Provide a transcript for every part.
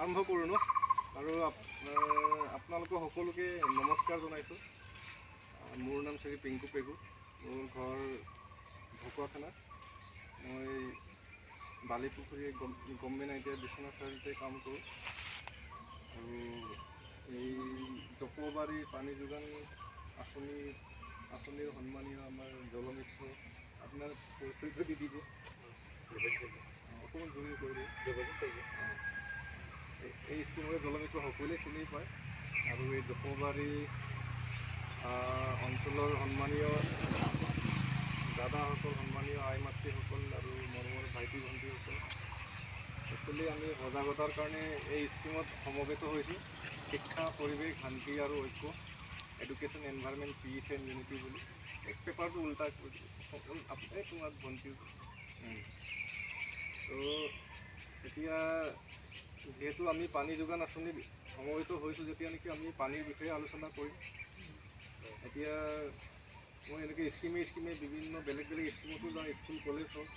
আৰম্ভ কৰোঁ ন আৰু আপোনালোকক সকলোকে নমস্কাৰ জনাইছোঁ। মোৰ নাম শ্ৰী পিংকু পেগু, মোৰ ঘৰ ঢকুৱাখানাত। মই বালিপুখুৰী গভৰ্ণমেণ্ট আইটিআই বিশ্বনাথ চাৰিআলিতে কাম কৰোঁ আৰু এই জপবাৰী পানী যোগান আঁচনিৰ সন্মানীয় আমাৰ জলমিত্ৰ আপোনাৰ পৰিচয়টো দি দিব অকণমান জৰুৰী কৰিব। এই স্কিমৰ জলমিত্ৰ সকলোৱে চিনি পায় আৰু এই জপবাৰী অঞ্চলৰ সন্মানীয় দাদাসকল, সন্মানীয় আই মাতৃসকল আৰু মৰমৰ ভাইটি ভণ্টিসকল, একচুৱেলি আমি সজাগতাৰ কাৰণে এই স্কিমত সমবেত হৈছোঁ। শিক্ষা, পৰিৱেশ, শান্তি আৰু ঐক্য, education, environment, peace and unity বুলি। এক পেপাৰটো উল্টা কৰি আপোনাক তোমাৰ ভণ্টি। তো এতিয়া যিহেতু আমি পানী যোগান আঁচনি সমবেত হৈছোঁ, যেতিয়া নেকি আমি পানীৰ বিষয়ে আলোচনা কৰিম। এতিয়া মই এনেকৈ স্কিমে বিভিন্ন বেলেগ স্কিমতো যাওঁ, স্কুল কলেজ হওক,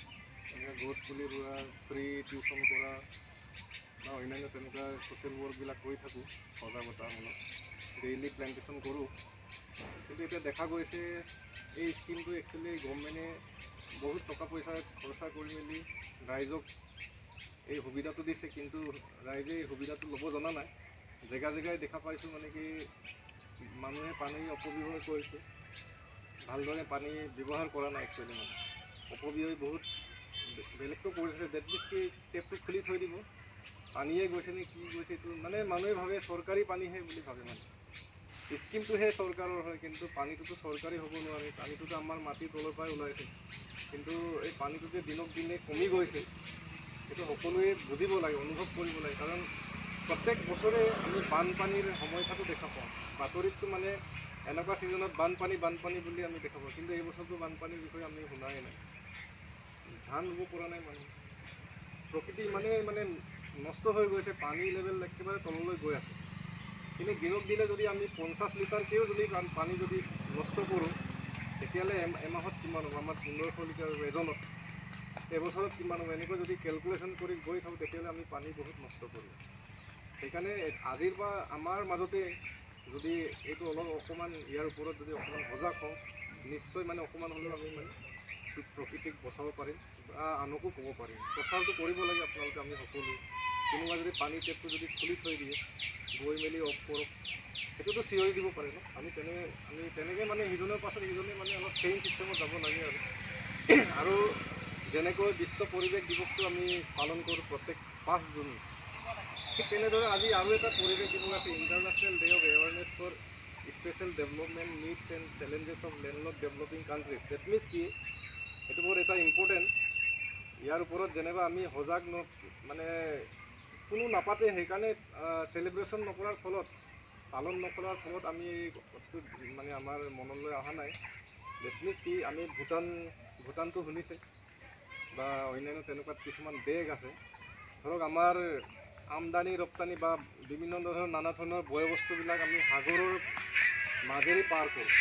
এনেকৈ গছ পুলি ৰোৱা, ফ্ৰী টিউশ্যন কৰা বা অন্যান্য তেনেকুৱা ছ'চিয়েল ৱৰ্কবিলাক কৰি থাকোঁ সজাগতামূলক। ডেইলি প্লেণ্টেশ্যন কৰোঁ। কিন্তু এতিয়া দেখা গৈছে এই স্কিমটো একচুৱেলি গভৰ্ণমেণ্টে বহুত টকা পইচা খৰচা কৰি মেলি ৰাইজক এই সুবিধাটো দিছে, কিন্তু ৰাইজে এই সুবিধাটো ল'ব জনা নাই। জেগাই দেখা পাইছোঁ মানে কি মানুহে পানী অপব্যৱহাৰ কৰিছে, ভালদৰে পানী ব্যৱহাৰ কৰা নাই। একচুৱেলি মানে অপব্যয় বহুত বেলেগটো কৰিছে। ডেট মিনছ কি টেপটো খুলি থৈ দিব, পানীয়ে গৈছে নে কি গৈছে এইটো মানে মানুহে ভাবে চৰকাৰী পানীহে বুলি ভাবে। মানে স্কিমটোহে চৰকাৰৰ হয়, কিন্তু পানীটোতো চৰকাৰী হ'ব নোৱাৰে। পানীটোতো আমাৰ মাটিৰ তলৰ পৰাই ওলাইছে, কিন্তু এই পানীটো যে দিনক দিনে কমি গৈছে, সেইটো সকলোৱে বুজিব লাগে, অনুভৱ কৰিব লাগে। কাৰণ প্ৰত্যেক বছৰে আমি বানপানীৰ সমস্যাটো দেখা পাওঁ। বাতৰিততো মানে এনেকুৱা ছিজনত বানপানী বুলি আমি দেখা পাওঁ, কিন্তু এই বছৰটো বানপানীৰ বিষয়ে আমি শুনাই নাই। ধান ৰুব পৰা নাই মানুহ, প্ৰকৃতি মানে নষ্ট হৈ গৈছে, পানী লেভেল একেবাৰে তললৈ গৈ আছে। কিন্তু দিনক দিনে যদি আমি 50 লিটাৰকেও যদি পানী যদি নষ্ট কৰোঁ, তেতিয়াহ'লে এমাহত কিমান হ'ব? আমাৰ 1500 লিটাৰ এজনত, এবছৰত কিমান হ'ব? এনেকৈ যদি কেলকুলেশ্যন কৰি গৈ থাকোঁ, তেতিয়াহ'লে আমি পানী বহুত নষ্ট কৰোঁ। সেইকাৰণে আজিৰ পৰা আমাৰ মাজতে যদি এইটো অকণমান ইয়াৰ ওপৰত যদি অকণমান সজাগ হওঁ, নিশ্চয় মানে অকণমান হ'লেও আমি মানে প্ৰকৃতিক বচাব পাৰিম বা আনকো ক'ব পাৰিম। প্ৰচাৰটো কৰিব লাগে আপোনালোকে, আমি সকলোৱে। কোনোবা যদি পানী টেপটো যদি খুলি থৈ দিয়ে, গৈ মেলি অফ কৰক, সেইটোতো চিঞৰি দিব পাৰে ন। আমি তেনেকৈ মানে সিজনৰ পাছত সিজনে মানে অলপ চেইন ছিষ্টেমত যাব লাগে আৰু যেনেকৈ বিশ্ব পৰিৱেশ দিৱসটো আমি পালন কৰোঁ প্ৰত্যেক 5 জুন, ঠিক তেনেদৰে আজি আৰু এটা পৰিৱেশ দিৱস আছে, international day of awareness for special development needs and challenges of landlock developing countries. That means কি, এইটো বহুত এটা ইম্পৰ্টেণ্ট। ইয়াৰ ওপৰত যেনিবা আমি সজাগ মানে কোনো নাপাতে, সেইকাৰণে চেলিব্ৰেশ্যন নকৰাৰ ফলত, পালন নকৰাৰ ফলত আমি এই কথাটো মানে আমাৰ মনলৈ অহা নাই। ডেট মিনছ কি, আমি ভূটানটো শুনিছে বা অন্যান্য তেনেকুৱা কিছুমান দেশ আছে, ধৰক আমাৰ আমদানি ৰপ্তানি বা বিভিন্ন ধৰণৰ নানা ধৰণৰ বয় বস্তুবিলাক আমি সাগৰৰ মাজেৰে পাৰ কৰোঁ।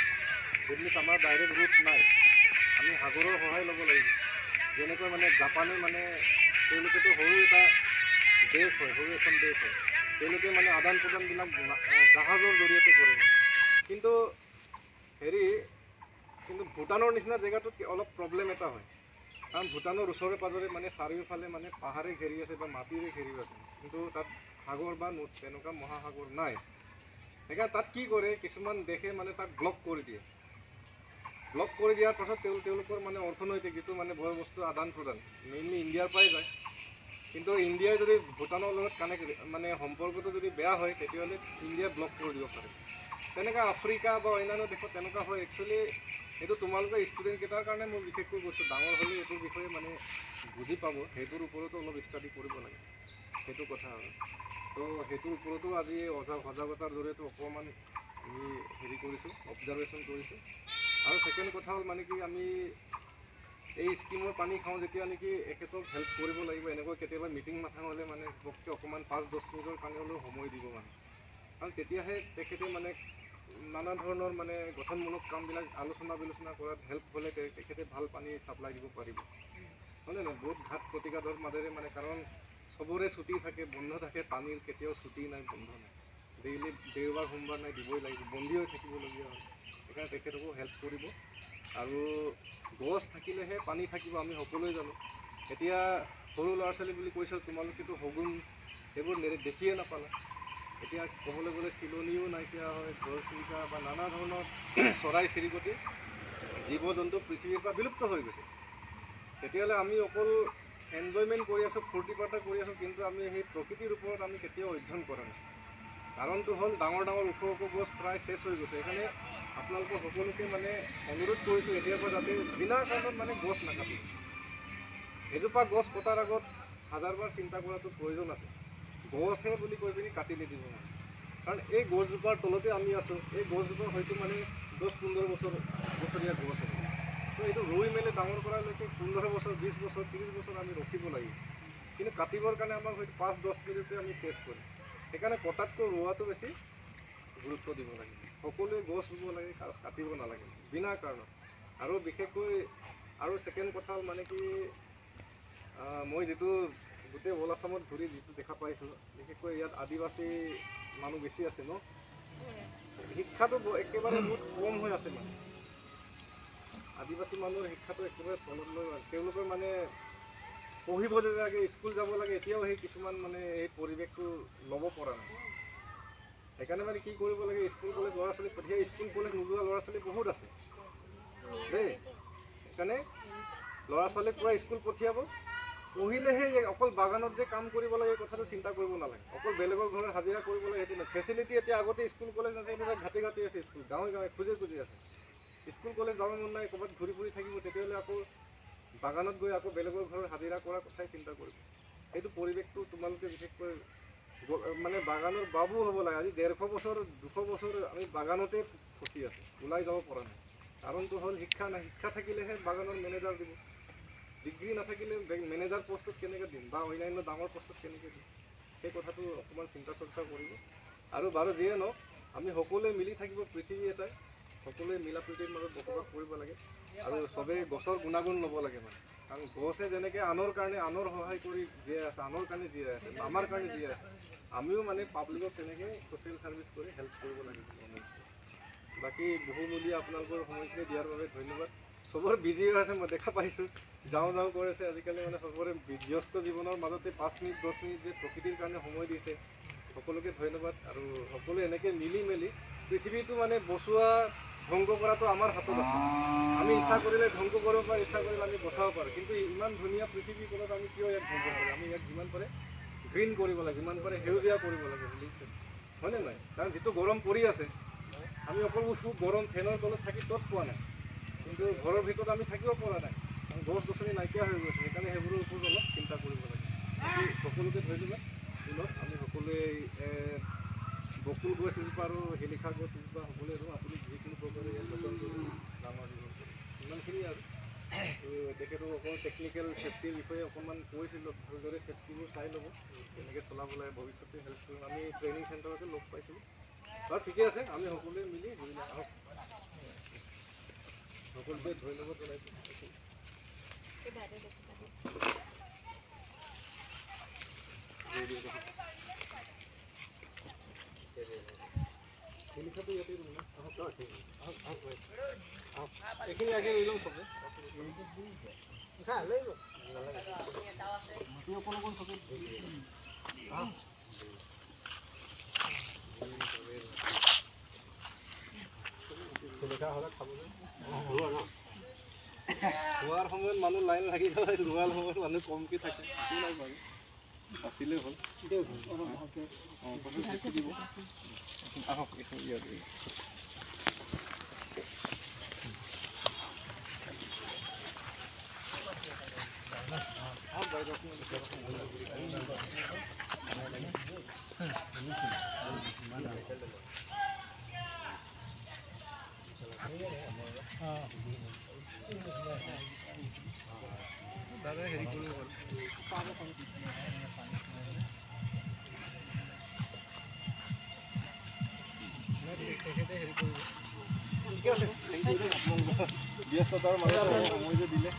ডেট মিনছ আমাৰ ডাইৰেক্ট ৰুট নাই, আমি সাগৰৰ সহায় ল'ব লাগিব। যেনেকৈ মানে জাপানে মানে তেওঁলোকেতো সৰু এটা দেশ হয়, সৰু এখন দেশ হয়, তেওঁলোকে মানে আদান প্ৰদানবিলাক জাহাজৰ জৰিয়তে কৰে। কিন্তু ভূটানৰ নিচিনা জেগাটোত অলপ প্ৰব্লেম এটা হয়, কাৰণ ভূটানৰ ওচৰে পাঁজৰে মানে চাৰিওফালে মানে পাহাৰে ঘেৰি আছে বা মাটিৰে ঘেৰি আছে, কিন্তু তাত সাগৰ বা তেনেকুৱা মহাসাগৰ নাই। সেইকাৰণে তাত কি কৰে, কিছুমান দেশে মানে তাক ব্লক কৰি দিয়ে। ব্লক কৰি দিয়াৰ পাছত তেওঁলোকৰ মানে অৰ্থনৈতিক যিটো মানে বয় বস্তু আদান প্ৰদান মেইনলি ইণ্ডিয়াৰ পৰাই যায়। কিন্তু ইণ্ডিয়াই যদি ভূটানৰ লগত মানে সম্পৰ্কটো যদি বেয়া হয়, তেতিয়াহ'লে ইণ্ডিয়াই ব্লক কৰি দিব পাৰে। তেনেকৈ আফ্ৰিকা বা অন্যান্য দেশত তেনেকুৱা হয়। একচুৱেলি এইটো তোমালোকৰ ষ্টুডেণ্টকেইটাৰ কাৰণে মই বিশেষকৈ কৈছোঁ, ডাঙৰ হ'লে এইটোৰ বিষয়ে মানে বুজি পাব, সেইটোৰ ওপৰতো অলপ ষ্টাডি কৰিব লাগে, সেইটো কথা আৰু। তো সেইটোৰ ওপৰতো আজি সজাগতাৰ জৰিয়তে অকণমান আমি কৰিছোঁ, অবজাৰভেশ্যন কৰিছোঁ। আৰু ছেকেণ্ড কথা হ'ল মানে কি, আমি এই স্কিমৰ পানী খাওঁ যেতিয়া নেকি এখেতক হেল্প কৰিব লাগিব। এনেকৈ কেতিয়াবা মিটিং মাথা হ'লে মানে পক্ষে অকণমান 5-10 মিনিটৰ কাৰণে হ'লেও সময় দিব মানে, কাৰণ তেতিয়াহে তেখেতে মানে নানা ধৰণৰ মানে গঠনমূলক কামবিলাক আলোচনা বিলোচনা কৰাত হেল্প হ'লে তেখেতে ভাল পানী ছাপ্লাই দিব পাৰিব, হয়নে নহয়? বহুত ঘাত প্ৰতিঘাতৰ মাজেৰে মানে, কাৰণ চবৰে ছুটি থাকে, বন্ধ থাকে, পানীৰ কেতিয়াও ছুটি নাই, বন্ধ নাই। ডেইলি দেওবাৰ সোমবাৰ নাই, দিবই লাগিব, বন্দী হৈ থাকিবলগীয়া হয়। সেইকাৰণে তেখেতকো হেল্প কৰিব। আৰু গছ থাকিলেহে পানী থাকিব, আমি সকলোৱে জানো। এতিয়া সৰু ল'ৰা ছোৱালী বুলি কৈছোঁ, তোমালোকেতো শগুন সেইবোৰ দেখিয়ে নাপালা। এতিয়া ক'বলৈ গ'লে চিলনিও নাইকিয়া হয়, ঘৰচিৰিকা বা নানা ধৰণৰ চৰাই চিৰিকটি জীৱ জন্তু পৃথিৱীৰ পৰা বিলুপ্ত হৈ গৈছে। তেতিয়াহ'লে আমি অকল এনজয়মেণ্ট কৰি আছোঁ, ফূৰ্তি ফাৰ্তা কৰি আছোঁ, কিন্তু আমি সেই প্ৰকৃতিৰ ওপৰত আমি কেতিয়াও অধ্যয়ন কৰা নাই। কাৰণটো হ'ল ডাঙৰ ওখ গছ প্ৰায় শেষ হৈ গৈছে। সেইকাৰণে আপোনালোকক সকলোকে মানে অনুৰোধ কৰিছোঁ, এতিয়াৰ পৰা যাতে বিনা কাৰণত মানে গছ নাকাটিব। এজোপা গছ কটাৰ আগত হাজাৰবাৰ চিন্তা কৰাটো প্ৰয়োজন আছে। গছহে বুলি কৈ পিনি কাটি নিদিব মানে, কাৰণ এই গছজোপাৰ তলতে আমি আছোঁ। এই গছজোপা হয়তো মানে 10-15 বছৰীয়া গছ হ'ব। তো এইটো ৰুই মেলি ডাঙৰ কৰালৈকে 15 বছৰ, 20 বছৰ, 30 বছৰ আমি ৰখিব লাগিব। কিন্তু কাটিবৰ কাৰণে আমাক হয়তো 5-10 মিনিটতে আমি চেছ কৰিম। সেইকাৰণে কটাতকৈ ৰোৱাটো বেছি গুৰুত্ব দিব লাগে। সকলোৱে গছ ৰুব লাগে, কাটিব নালাগে বিনা কাৰণত। আৰু বিশেষকৈ আৰু ছেকেণ্ড কথা হ'ল মানে কি, মই যিটো গোটেই অল আছামত ঘূৰি যিটো দেখা পাইছোঁ, বিশেষকৈ ইয়াত আদিবাসী মানুহ বেছি আছে ন, শিক্ষাটো একেবাৰে বহুত কম হৈ আছে মানে। আদিবাসী মানুহৰ শিক্ষাটো একেবাৰে তলত লৈ আছে। তেওঁলোকৰ মানে পঢ়িব লাগে, স্কুল যাব লাগে, এতিয়াও সেই কিছুমান মানে এই পৰিৱেশটো ল'ব পৰা নাই। সেইকাৰণে মানে কি কৰিব লাগে, স্কুল কলেজ ল'ৰা ছোৱালী পঠিয়াই, স্কুল কলেজ নোযোৱা ল'ৰা ছোৱালী বহুত আছে দেই। সেইকাৰণে ল'ৰা ছোৱালীক পূৰা স্কুল পঠিয়াব, পঢ়িলেহে অকল বাগানত যে কাম কৰিব লাগে এই কথাটো চিন্তা কৰিব নালাগে, অকল বেলেগৰ ঘৰত হাজিৰা কৰিব লাগে সেইটো নহয়। ফেচিলিটি এতিয়া আগতে স্কুল কলেজ আছে, এতিয়া ঘাটি আছে স্কুল, গাঁৱে খোজে আছে। স্কুল কলেজ যাব মন নাই, ক'ৰবাত ঘূৰি থাকিব, তেতিয়াহ'লে আকৌ বাগানত গৈ আকৌ বেলেগৰ ঘৰত হাজিৰা কৰাৰ কথাই চিন্তা কৰিব। আপোনালোকে বিশেষকৈ মানে বাগানৰ বাবু হ'ব লাগে। আজি 150 বছৰ 200 বছৰ আমি বাগানতে ফচি আছোঁ, ওলাই যাব পৰা নাই। কাৰণটো হ'ল শিক্ষা নাই। শিক্ষা থাকিলেহে বাগানৰ মেনেজাৰ দিব, ডিগ্ৰী নাথাকিলে মেনেজাৰ পষ্টত কেনেকৈ দিম বা অন্যান্য ডাঙৰ পষ্টত কেনেকৈ দিম, সেই কথাটো অকণমান চিন্তা চৰ্চা কৰিব। আৰু বাৰু যিয়ে নহওক আমি সকলোৱে মিলি থাকিব, পৃথিৱী এটাই, সকলোৱে মিলা প্ৰীতিৰ মাজত বসবাস কৰিব লাগে আৰু চবেই গছৰ গুণাগুণ ল'ব লাগে মানে। কাৰণ গছে যেনেকৈ আনৰ কাৰণে আনৰ সহায় কৰি জীয়াই আছে, আনৰ কাৰণে জীয়াই আছে, আমাৰ কাৰণে জীয়াই আছে, আমিও মানে পাব্লিকক তেনেকৈ ছ'চিয়েল ছাৰ্ভিচ কৰি হেল্প কৰিব লাগিব। বাকী বহুমূলীয়া আপোনালোকৰ সময়খিনি দিয়াৰ বাবে ধন্যবাদ। চবৰে বিজি হৈ আছে, মই দেখা পাইছোঁ, যাওঁ কৰি আছে আজিকালি মানে চবৰে ব্যস্ত জীৱনৰ মাজতে 5 মিনিট 10 মিনিট যে প্ৰকৃতিৰ কাৰণে সময় দিছে, সকলোকে ধন্যবাদ। আৰু সকলোৱে এনেকৈ মিলি মেলি পৃথিৱীটো মানে বচোৱা ধ্বংস কৰাটো আমাৰ হাতত আছে। আমি ইচ্ছা কৰিলে ধ্বংস কৰিব পাৰোঁ, ইচ্ছা কৰিলে আমি বচাব পাৰোঁ, কিন্তু ইমান ধুনীয়া পৃথিৱীখনত আমি কিয় ইয়াক ধ্বংস কৰোঁ? আমি ইয়াক যিমান পাৰে গ্ৰীণ কৰিব লাগে, যিমান পাৰে সেউজীয়া কৰিব লাগে, বুজিছে হয়নে নাই? কাৰণ যিটো গৰম পৰি আছে, আমি অকল গৰম ফেনৰ তলত থাকি তত পোৱা নাই, কিন্তু ঘৰৰ ভিতৰত আমি থাকিব পৰা নাই, গছ গছনি নাইকিয়া হৈ গৈছে। সেইকাৰণে সেইবোৰৰ ওপৰত অলপ চিন্তা কৰিব লাগে। সকলোকে ধন্যবাদ। আমি সকলোৱে বকুল গছ এজোপা আৰু শিলিখা গছ এজোপা সকলোৱে ৰুওঁ। আপুনি যিকোনো প্ৰকাৰে যতন কৰি ডাঙৰ দীঘল কৰি, ইমানখিনি আৰু তেখেতক অকণমান টেকনিকেল ছেফটিৰ বিষয়ে অকণমান কৈছিলোঁ, ভালদৰে ছেফটিবোৰ চাই ল'ব, কেনেকৈ চলাব লাগে, ভৱিষ্যতে হেল্প কৰিম। আমি ট্ৰেইনিং চেণ্টাৰতে লগ পাইছিলোঁ। বাৰু ঠিকে আছে, আমি সকলোৱে মিলি আহক। সকলোকে ধন্যবাদ জনাইছোঁ। শিলিখাটো ইয়াতে ৰুম না, আহক এইখিনি আগে ৰুই ল'ম চবে। শিলিখা হ'লে খাবলৈ খোৱাৰ সময়ত মানুহ লাইন লাগি গ'লে, ৰোৱাৰ সময়ত মানুহ কমকৈ থাকে, একো নাই বাৰু, বাচিলেই হ'ল। দিব আহক ইয়াতে। দাদা হেৰি কৰিব ঠিক আছে, ব্যস্ততাৰ মাজত সময় যে দিলে।